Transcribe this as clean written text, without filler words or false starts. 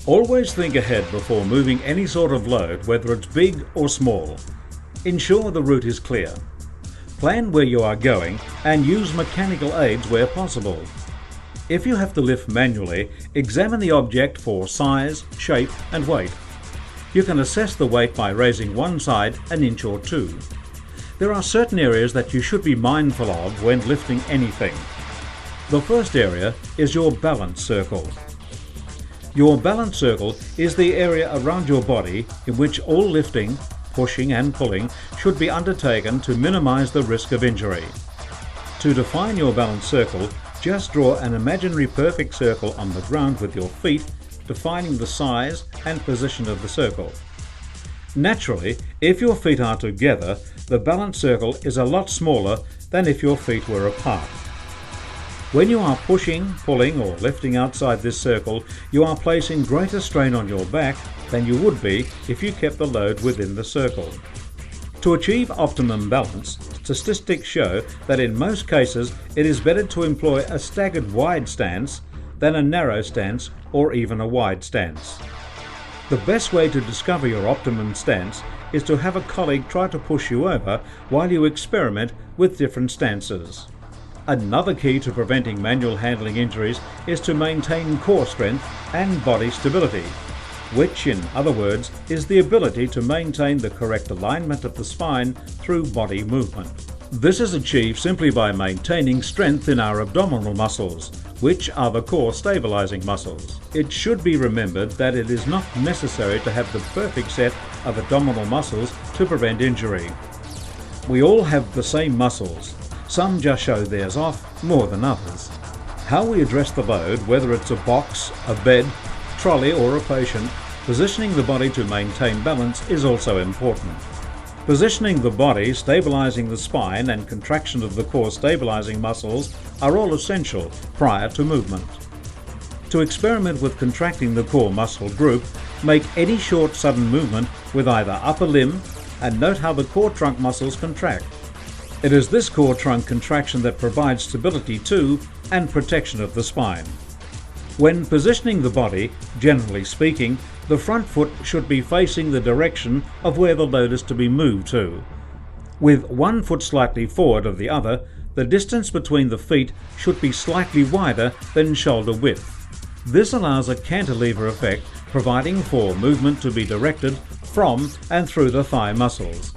Always think ahead before moving any sort of load, whether it's big or small. Ensure the route is clear. Plan where you are going and use mechanical aids where possible. If you have to lift manually, examine the object for size, shape and weight. You can assess the weight by raising one side an inch or two. There are certain areas that you should be mindful of when lifting anything. The first area is your balance circle. Your balance circle is the area around your body in which all lifting, pushing and pulling should be undertaken to minimize the risk of injury. To define your balance circle, just draw an imaginary perfect circle on the ground with your feet, defining the size and position of the circle. Naturally, if your feet are together, the balance circle is a lot smaller than if your feet were apart. When you are pushing, pulling or lifting outside this circle, you are placing greater strain on your back than you would be if you kept the load within the circle. To achieve optimum balance, statistics show that in most cases it is better to employ a staggered wide stance than a narrow stance or even a wide stance. The best way to discover your optimum stance is to have a colleague try to push you over while you experiment with different stances. Another key to preventing manual handling injuries is to maintain core strength and body stability, which in other words is the ability to maintain the correct alignment of the spine through body movement. This is achieved simply by maintaining strength in our abdominal muscles, which are the core stabilizing muscles. It should be remembered that it is not necessary to have the perfect set of abdominal muscles to prevent injury. We all have the same muscles. Some just show theirs off more than others. How we address the load, whether it's a box, a bed, trolley or a patient, positioning the body to maintain balance is also important. Positioning the body, stabilizing the spine and contraction of the core stabilizing muscles are all essential prior to movement. To experiment with contracting the core muscle group, make any short sudden movement with either upper limb and note how the core trunk muscles contract. It is this core trunk contraction that provides stability to and protection of the spine. When positioning the body, generally speaking, the front foot should be facing the direction of where the load is to be moved to. With one foot slightly forward of the other, the distance between the feet should be slightly wider than shoulder width. This allows a cantilever effect, providing for movement to be directed from and through the thigh muscles.